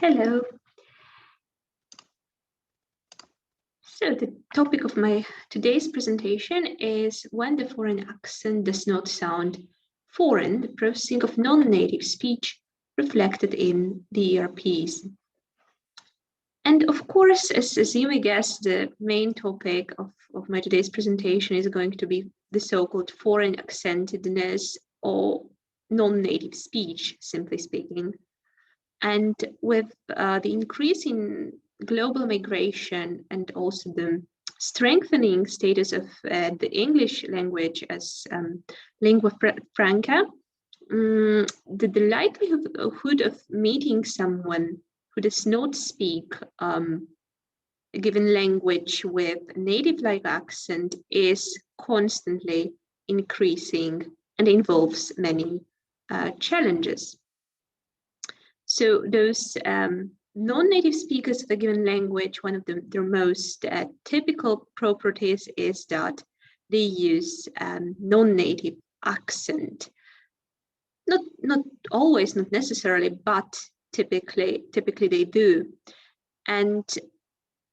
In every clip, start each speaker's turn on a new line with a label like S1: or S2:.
S1: Hello. So the topic of my today's presentation is when the foreign accent does not sound foreign, the processing of non-native speech reflected in the ERPs. And of course, as you may guess, the main topic of my today's presentation is going to be the so-called foreign accentedness or non-native speech, simply speaking. And with the increase in global migration and also the strengthening status of the English language as lingua franca, the likelihood of meeting someone who does not speak a given language with a native-like accent is constantly increasing and involves many challenges. So those non-native speakers of a given language, one of their most typical properties is that they use non-native accent. Not always, not necessarily, but typically they do. And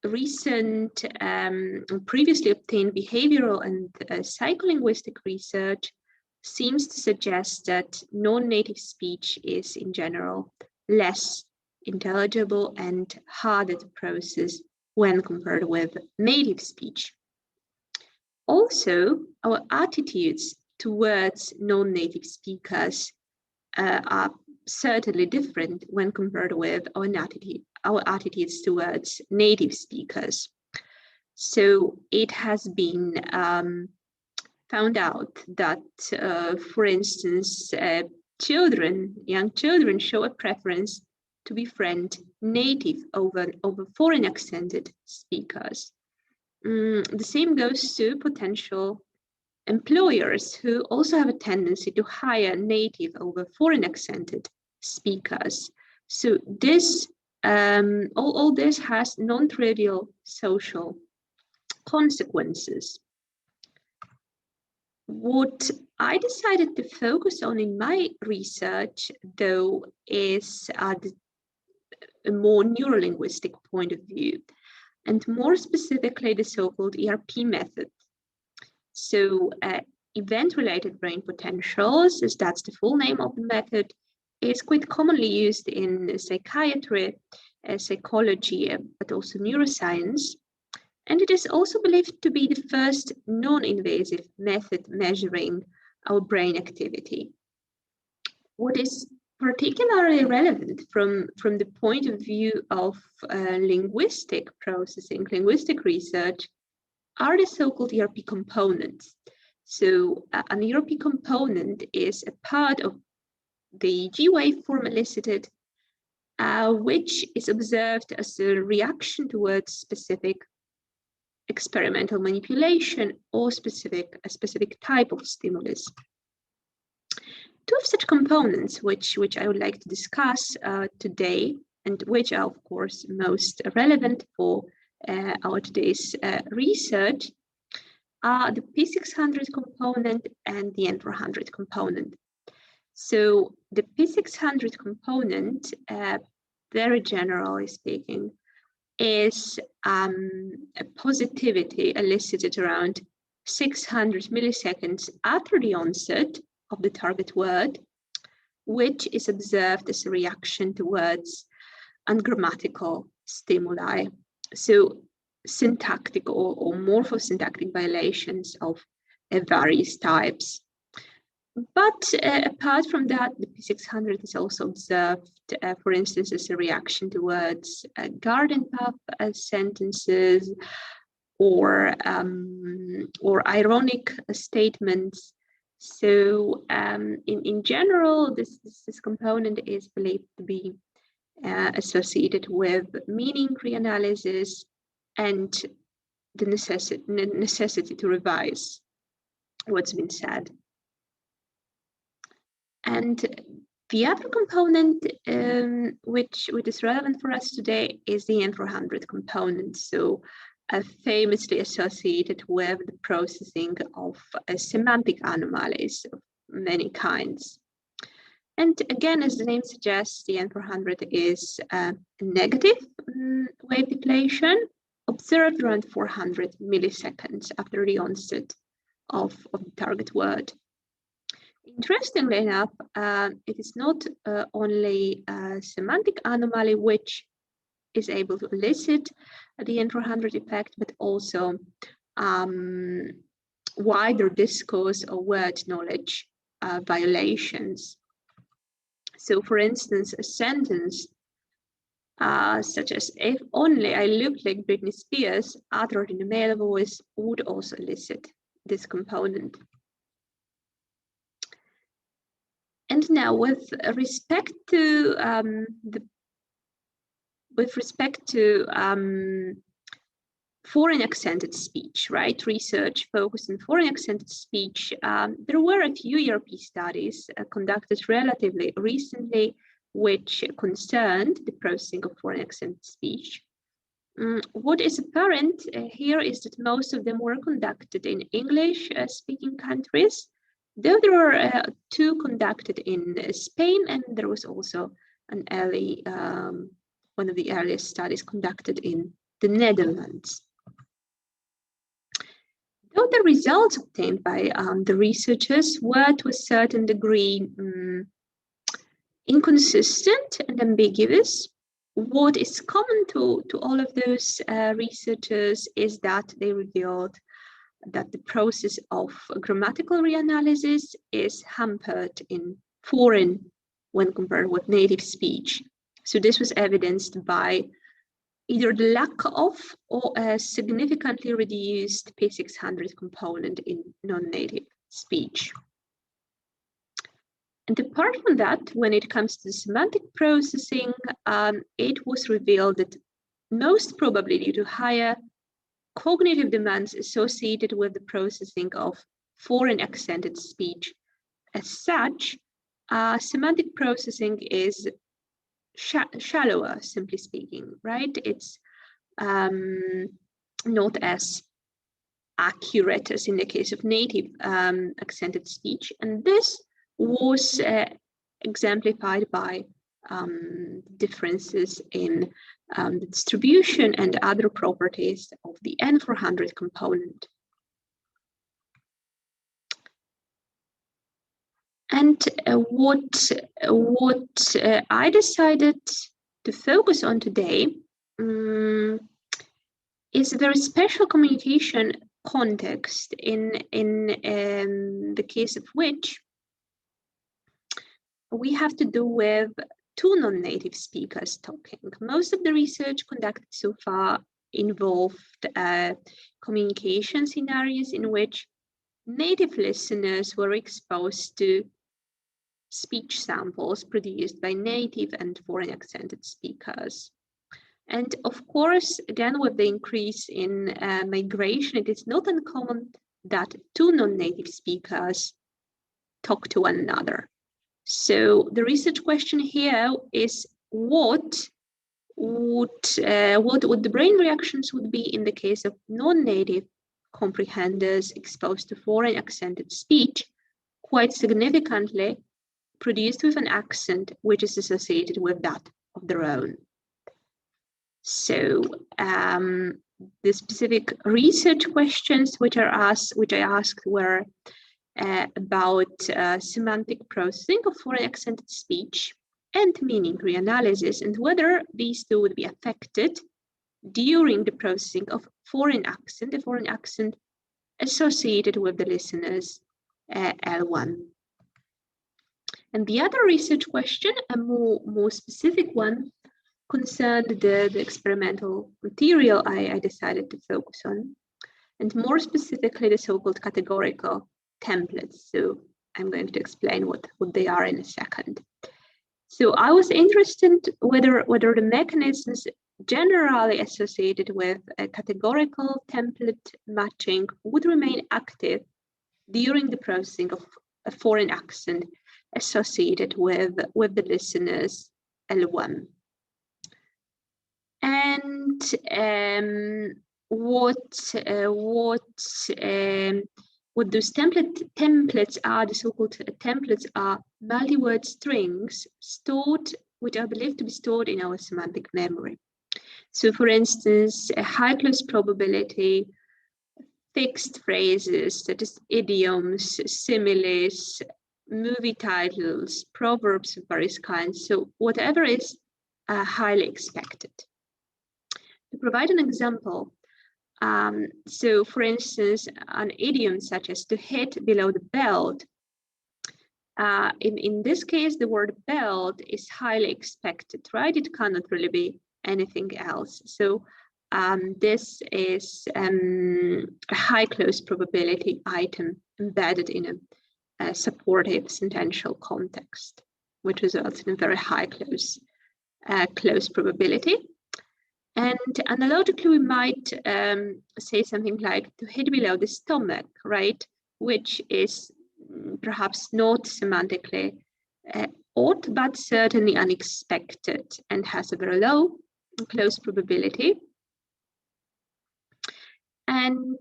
S1: recent previously obtained behavioral and psycholinguistic research seems to suggest that non-native speech is in general less intelligible and harder to process when compared with native speech. Also, our attitudes towards non-native speakers are certainly different when compared with our attitudes towards native speakers. So it has been found out that, for instance, young children show a preference to befriend native over foreign accented speakers. The same goes to potential employers who also have a tendency to hire native over foreign accented speakers. So this, all this has non-trivial social consequences. What I decided to focus on in my research, though, is a more neurolinguistic point of view, and more specifically the so-called ERP method. So event-related brain potentials, as that's the full name of the method, is quite commonly used in psychiatry, psychology, but also neuroscience. And it is also believed to be the first non-invasive method measuring our brain activity. What is particularly relevant from the point of view of linguistic processing, linguistic research, are the so-called ERP components. So an ERP component is a part of the G waveform elicited, which is observed as a reaction towards specific experimental manipulation or a specific type of stimulus. Two of such components, which I would like to discuss today, and which are of course most relevant for our today's research, are the P600 component and the N400 component. So the P600 component, very generally speaking, is a positivity elicited around 600 milliseconds after the onset of the target word, which is observed as a reaction towards ungrammatical stimuli. So syntactic or morphosyntactic violations of various types. But apart from that, the P600 is also observed, for instance, as a reaction towards garden path sentences or ironic statements. So in general, this component is believed to be associated with meaning reanalysis and the necessity to revise what's been said. And the other component which is relevant for us today is the N400 component, so famously associated with the processing of semantic anomalies of many kinds. And again, as the name suggests, the N400 is a negative wave deflation observed around 400 milliseconds after the onset of the target word. Interestingly enough, it is not only a semantic anomaly which is able to elicit the N400 effect, but also wider discourse or word knowledge violations. So, for instance, a sentence such as, "If only I looked like Britney Spears," uttered in a male voice, would also elicit this component. And now, with respect to foreign accented speech, right? Research focused on foreign accented speech. There were a few ERP studies conducted relatively recently, which concerned the processing of foreign accented speech. What is apparent here is that most of them were conducted in English-speaking countries, though there were 2 conducted in Spain, and there was also an early, one of the earliest studies conducted in the Netherlands. Though the results obtained by the researchers were to a certain degree inconsistent and ambiguous, what is common to all of those researchers is that they revealed that the process of grammatical reanalysis is hampered in foreign when compared with native speech. So this was evidenced by either the lack of or a significantly reduced P600 component in non-native speech. And apart from that, when it comes to semantic processing, it was revealed that most probably due to higher cognitive demands associated with the processing of foreign accented speech, as such, semantic processing is shallower, simply speaking, right? It's not as accurate as in the case of native accented speech. And this was exemplified by differences in the distribution and other properties of the N400 component. And what I decided to focus on today is a very special communication context in the case of which we have to do with 2 non-native speakers talking. Most of the research conducted so far involved communication scenarios in which native listeners were exposed to speech samples produced by native and foreign accented speakers. And of course, again, with the increase in migration, it is not uncommon that 2 non-native speakers talk to one another. So the research question here is what would the brain reactions would be in the case of non-native comprehenders exposed to foreign accented speech, quite significantly produced with an accent which is associated with that of their own. So the specific research questions which I asked were about semantic processing of foreign accented speech and meaning reanalysis, and whether these 2 would be affected during the processing of foreign accent, the foreign accent associated with the listener's L1. And the other research question, a more specific one, concerned the experimental material I decided to focus on, and more specifically the so-called categorical templates. So I'm going to explain what they are in a second. So I was interested whether the mechanisms generally associated with a categorical template matching would remain active during the processing of a foreign accent associated with the listener's L1. And what what those templates are, the so-called templates, are multi-word strings stored, which are believed to be stored in our semantic memory. So for instance, a high close probability, fixed phrases such as idioms, similes, movie titles, proverbs of various kinds. So whatever is highly expected. To provide an example, so for instance, an idiom such as to hit below the belt, in this case, the word belt is highly expected, right? It cannot really be anything else. So this is a high close probability item embedded in a supportive sentential context, which results in a very high close probability. And analogically, we might say something like to hit below the stomach, right? Which is perhaps not semantically odd, but certainly unexpected and has a very low close probability. And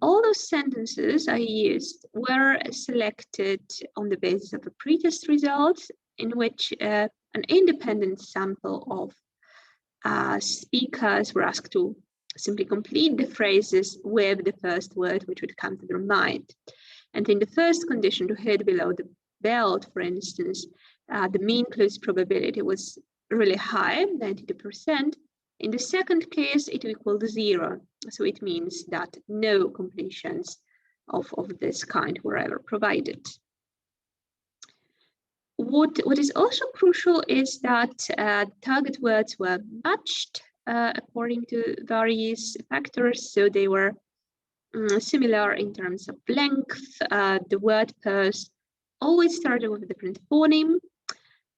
S1: all those sentences I used were selected on the basis of a pretest results in which an independent sample of speakers were asked to simply complete the phrases with the first word which would come to their mind. And in the first condition, to hit below the belt, for instance, the mean close probability was really high, 92%. In the second case, it equaled 0. So it means that no completions of this kind were ever provided. What is also crucial is that target words were matched according to various factors. So they were similar in terms of length. The word pairs always started with a different phoneme.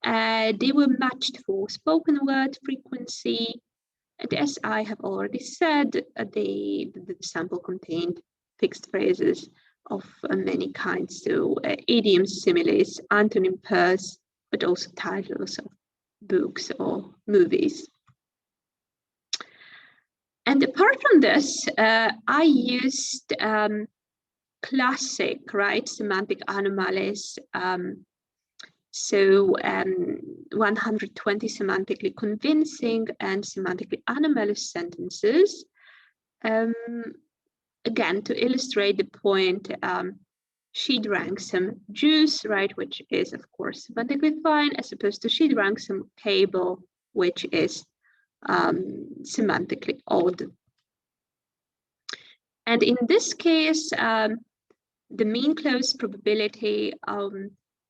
S1: They were matched for spoken word frequency. And as I have already said, the sample contained fixed phrases of many kinds, so idioms, similes, antonym pairs, but also titles of books or movies. And apart from this, I used classic, right, semantic anomalies. So 120 semantically convincing and semantically anomalous sentences. Again, to illustrate the point, she drank some juice, right, which is, of course, semantically fine, as opposed to she drank some cable, which is semantically odd. And in this case, the mean close probability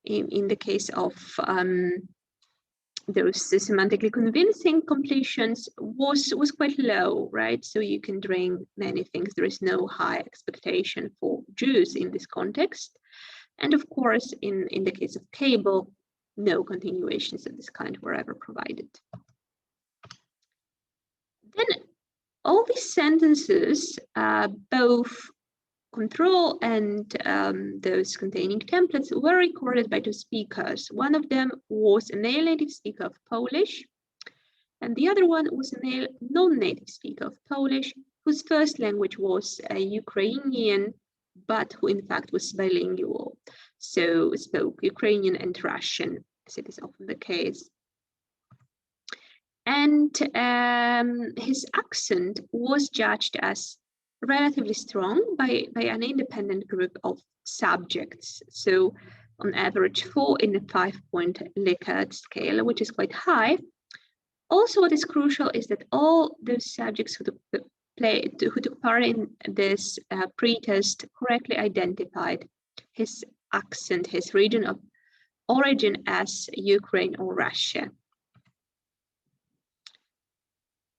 S1: in the case of those semantically convincing completions was quite low, right? So you can drink many things. There is no high expectation for juice in this context. And of course, in the case of cable, no continuations of this kind were ever provided. Then all these sentences, both control and those containing templates, were recorded by two speakers. One of them was a male native speaker of Polish, and the other one was a male non-native speaker of Polish, whose first language was Ukrainian, but who in fact was bilingual. So spoke Ukrainian and Russian, as it is often the case. And his accent was judged as relatively strong by an independent group of subjects. So on average 4 in the 5-point Likert scale, which is quite high. Also, what is crucial is that all those subjects who took part in this pretest correctly identified his accent, his region of origin as Ukraine or Russia.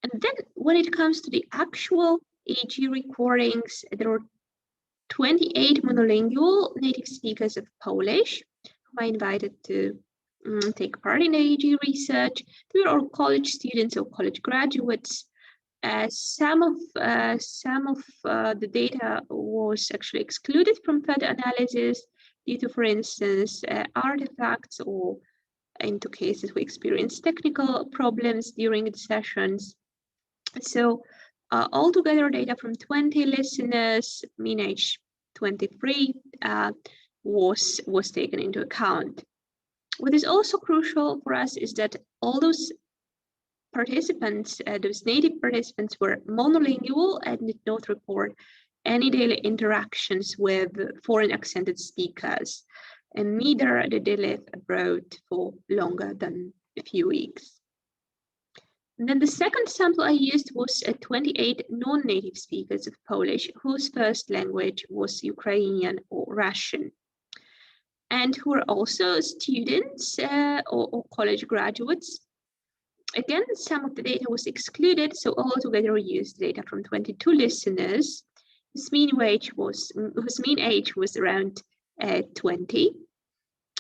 S1: And then when it comes to the actual EG recordings, there were 28 monolingual native speakers of Polish who I invited to take part in the EG research. They were all college students or college graduates. Some of the data was actually excluded from further analysis due to, for instance, artifacts, or in two cases we experienced technical problems during the sessions. So altogether data from 20 listeners, mean age 23 was taken into account. What is also crucial for us is that all those participants, those native participants, were monolingual and did not report any daily interactions with foreign accented speakers, and neither did they live abroad for longer than a few weeks. And then the second sample I used was 28 non-native speakers of Polish whose first language was Ukrainian or Russian, and who were also students or college graduates. Again, some of the data was excluded, so altogether we used data from 22 listeners whose mean age was around 20,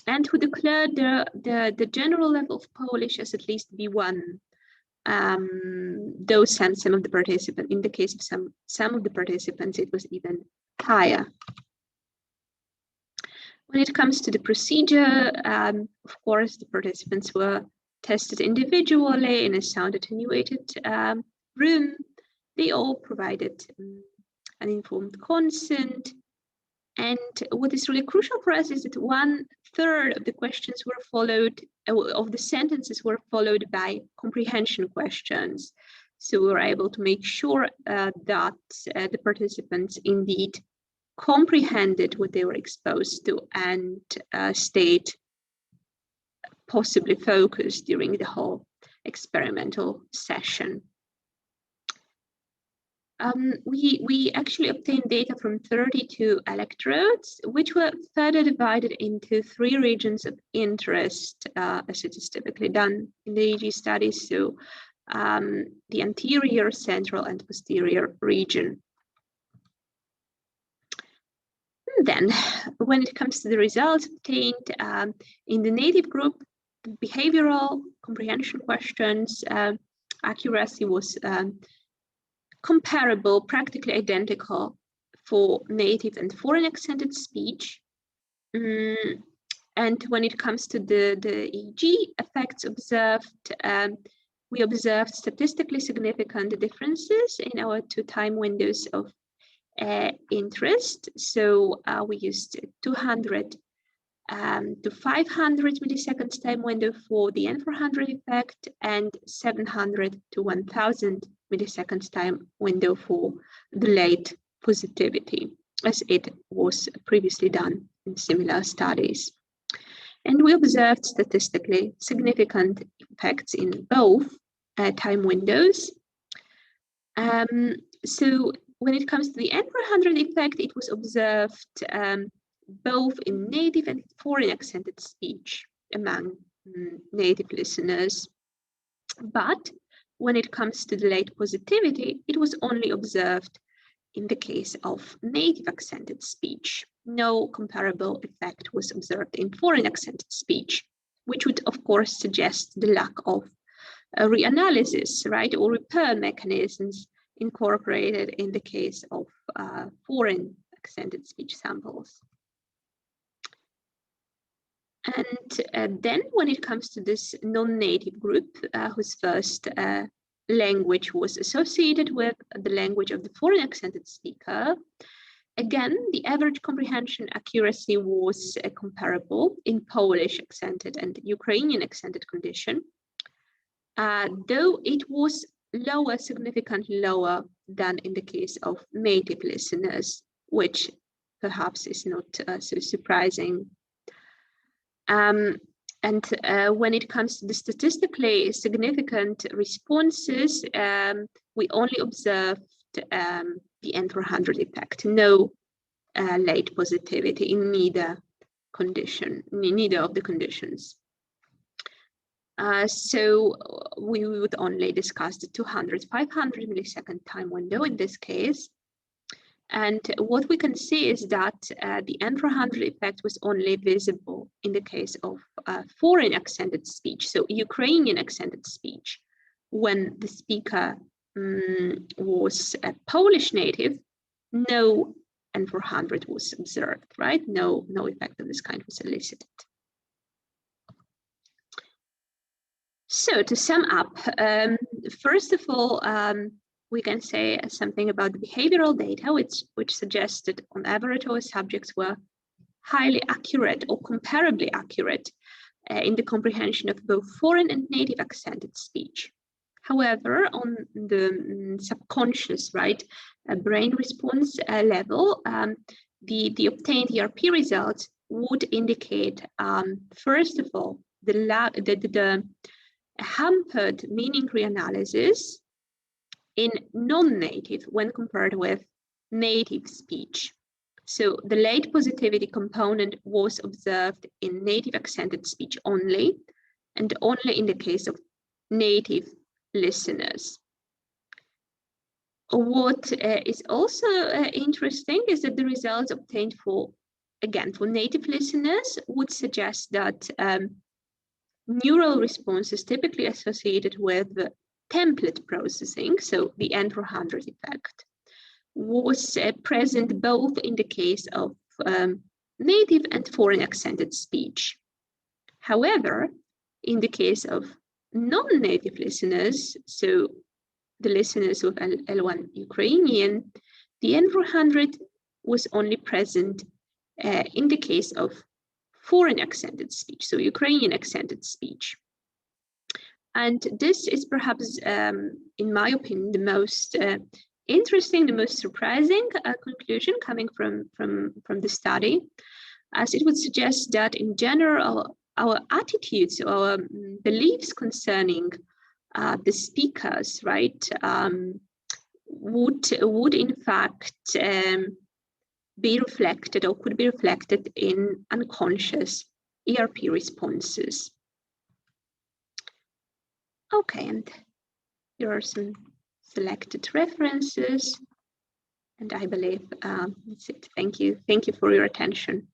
S1: and who declared the general level of Polish as at least B1. Though some of the participants, in the case of some of the participants, it was even higher. When it comes to the procedure, of course, the participants were tested individually in a sound attenuated room. They all provided an informed consent. And what is really crucial for us is that 1/3 of the questions were followed, of the sentences were followed by comprehension questions. So we were able to make sure that the participants indeed comprehended what they were exposed to and stayed possibly focused during the whole experimental session. We actually obtained data from 32 electrodes, which were further divided into 3 regions of interest, as it is typically done in the EEG studies. So the anterior, central, and posterior region. And then, when it comes to the results obtained in the native group, the behavioral comprehension questions accuracy was comparable, practically identical for native and foreign accented speech. And when it comes to the EEG effects observed, we observed statistically significant differences in our 2 time windows of interest. So we used 200 to 500 milliseconds time window for the N400 effect, and 700 to 1000 milliseconds time window for the late positivity, as it was previously done in similar studies. And we observed statistically significant effects in both time windows. So when it comes to the N400 effect, it was observed both in native and foreign accented speech among native listeners. But when it comes to the late positivity, it was only observed in the case of native accented speech. No comparable effect was observed in foreign accented speech, which would, of course, suggest the lack of reanalysis, right, or repair mechanisms incorporated in the case of foreign accented speech samples. And then when it comes to this non-native group, whose first language was associated with the language of the foreign accented speaker, again, the average comprehension accuracy was comparable in Polish accented and Ukrainian accented condition, though it was lower, significantly lower than in the case of native listeners, which perhaps is not so surprising. And when it comes to the statistically significant responses, we only observed the N400 effect, no late positivity in neither condition, neither of the conditions. So we would only discuss the 200, 500 millisecond time window in this case. And what we can see is that the N400 effect was only visible in the case of foreign accented speech, so Ukrainian accented speech, when the speaker was a Polish native. No N400 was observed, right? No effect of this kind was elicited. So to sum up, first of all, we can say something about the behavioral data, which suggested on average our subjects were highly accurate or comparably accurate in the comprehension of both foreign and native accented speech. However, on the subconscious, right, brain response level, the obtained ERP results would indicate, first of all, the hampered meaning reanalysis in non-native when compared with native speech. So the late positivity component was observed in native accented speech only, and only in the case of native listeners. What is also interesting is that the results obtained for native listeners would suggest that neural responses typically associated with template processing, so the N400 effect, was present both in the case of native and foreign accented speech. However, in the case of non-native listeners, so the listeners with L1 Ukrainian, the N400 was only present in the case of foreign accented speech, so Ukrainian accented speech. And this is perhaps, in my opinion, the most interesting, the most surprising conclusion coming from the study, as it would suggest that in general, our attitudes, our beliefs concerning the speakers, right, would in fact be reflected or could be reflected in unconscious ERP responses. Okay, and here are some selected references, and I believe that's it. Thank you for your attention.